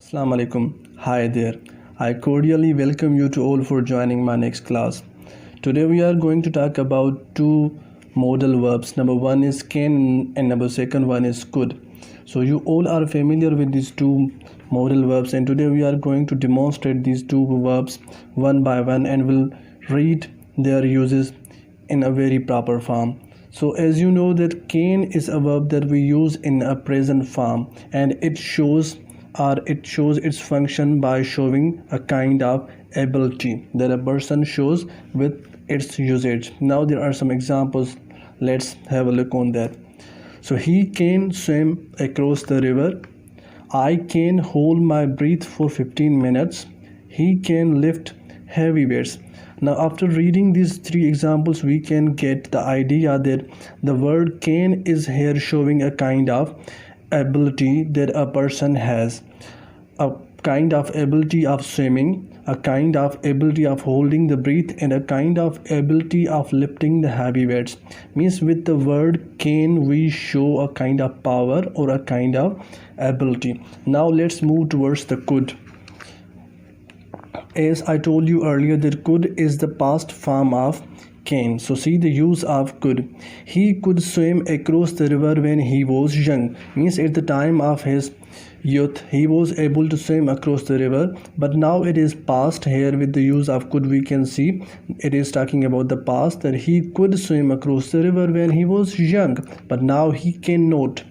Assalamu alaikum. Hi there. I cordially welcome you to all for joining my next class. Today we are going to talk about two modal verbs. Number one is can and number second one is could. So you all are familiar with these two modal verbs, and today we are going to demonstrate these two verbs one by one and will read their uses in a very proper form. So as you know that can is a verb that we use in a present form, and it shows its function by showing a kind of ability that a person shows with its usage. Now there are some examples. Let's have a look on that. So he can swim across the river. I can hold my breath for 15 minutes. He can lift heavy weights. Now after reading these three examples, we can get the idea that the word can is here showing a kind of ability that a person has, a kind of ability of swimming, a kind of ability of holding the breath, and a kind of ability of lifting the heavy weights. Means with the word can we show a kind of power or a kind of ability. Now let's move towards the could. As I told you earlier that could is the past form of can. So see the use of could. He could swim across the river when he was young. Means at the time of his youth he was able to swim across the river, but now it is past. Here with the use of could we can see it is talking about the past, that he could swim across the river when he was young, but now he cannot.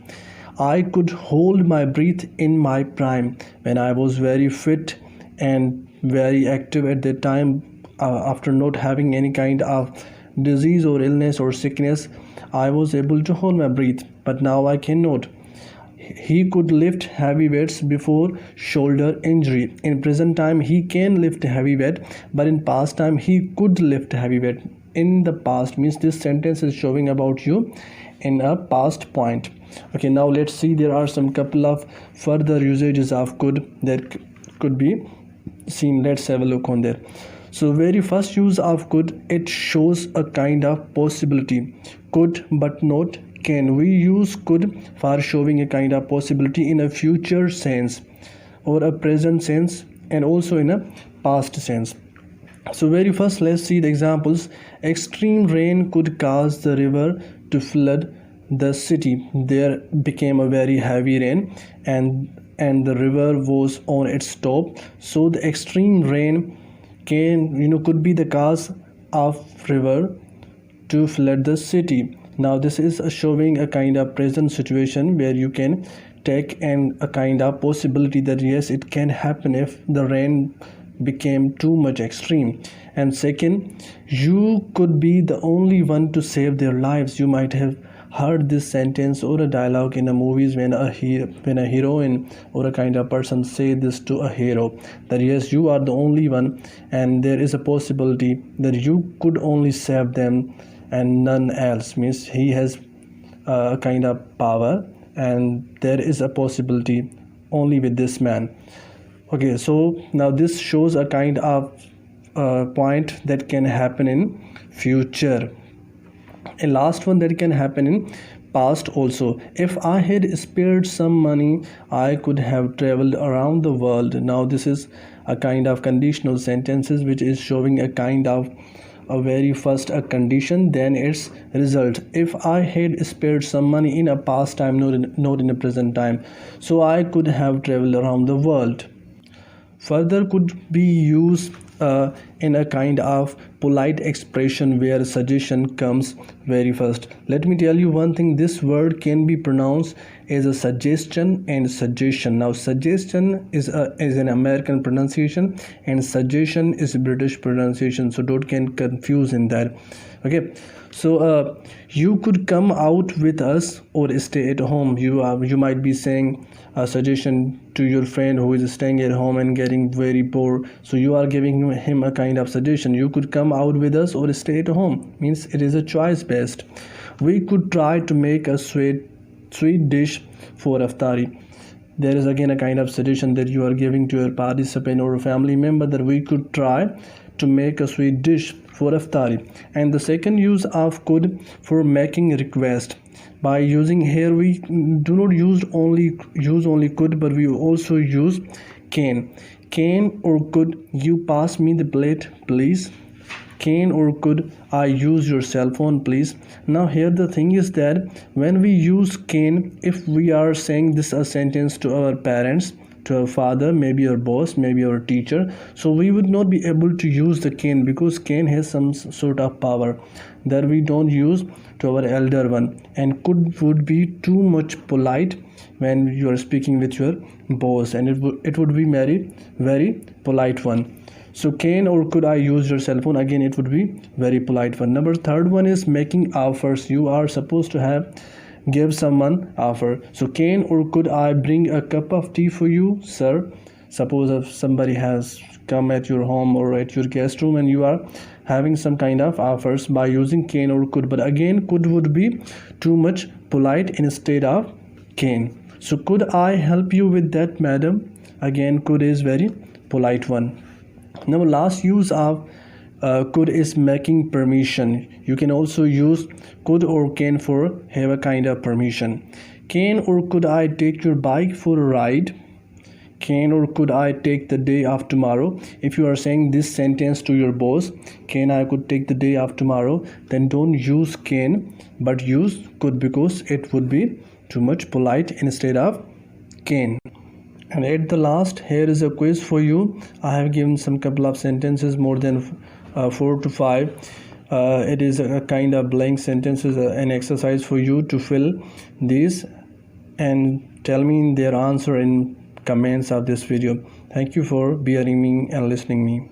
I could hold my breath in my prime, when I was very fit and very active at that time, after not having any kind of disease or illness or sickness, I was able to hold my breath, but now I cannot. He could lift heavy weights before shoulder injury. In present time he can lift heavy weight, but in past time he could lift heavy weight. In the past means this sentence is showing about you in a past point. Okay, now let's see, there are some couple of further usages of could that could be seen. Let's have a look on there. So very first use of could, it shows a kind of possibility. Could but not can. We use could for showing a kind of possibility in a future sense or a present sense and also in a past sense. So very first let's see the examples. Extreme rain could cause the river to flood the city. There became a very heavy rain and the river was on its top. So the extreme rain could be the cause of river to flood the city. Now this is showing a kind of present situation where you can take a kind of possibility that yes, it can happen if the rain became too much extreme. And second, you could be the only one to save their lives. You might have heard this sentence or a dialogue in the movies when a heroine or a kind of person say this to a hero, that yes, you are the only one and there is a possibility that you could only save them and none else. Means he has a kind of power and there is a possibility only with this man. Okay, so now this shows a kind of point that can happen in future. A last one that can happen in past also. If I had spared some money, I could have traveled around the world. Now this is a kind of conditional sentences which is showing a kind of a very first a condition, then its result. If I had spared some money in a past time, not in a present time, so I could have traveled around the world. Further could be used in a kind of polite expression where suggestion comes very first. Let me tell you one thing, this word can be pronounced as a suggestion and suggestion. Now suggestion is an American pronunciation and suggestion is a British pronunciation, so don't get confused in that. Okay, so you could come out with us or stay at home. You might be saying a suggestion to your friend who is staying at home and getting very poor, so you are giving him a kind of suggestion. You could come out with us or stay at home. Means it is a choice based. We could try to make a sweet dish for iftari. There is again a kind of suggestion that you are giving to your participant or a family member, that we could try to make a sweet dish for iftari. And the second use of could for making request. By using here we do not use only could, but we also use Can. Can or could you pass me the plate, please? Can or could I use your cell phone, please? Now here the thing is that when we use can, if we are saying this a sentence to our parents, to our father, maybe our boss, maybe our teacher, so we would not be able to use the can, because can has some sort of power that we don't use to our elder one. And could would be too much polite when you are speaking with your boss, and it would be very polite one. So can or could I use your cell phone? Again, it would be very polite one. Number third one is making offers. You are supposed to have give someone offer. So can or could I bring a cup of tea for you, sir? Suppose if somebody has come at your home or at your guest room and you are having some kind of offers by using can or could. But again, could would be too much polite instead of can. So could I help you with that, madam? Again, could is very polite one. Now last use of could is making permission. You can also use could or can for have a kind of permission. Can or could I take your bike for a ride? Can or could I take the day off tomorrow? If you are saying this sentence to your boss, can I could take the day off tomorrow, then don't use can but use could, because it would be too much polite instead of can. And at the last, here is a quiz for you. I have given some couple of sentences, more than 4 to 5. It is a kind of blank sentences, an exercise for you to fill these and tell me their answer in comments of this video. Thank you for bearing me and listening me.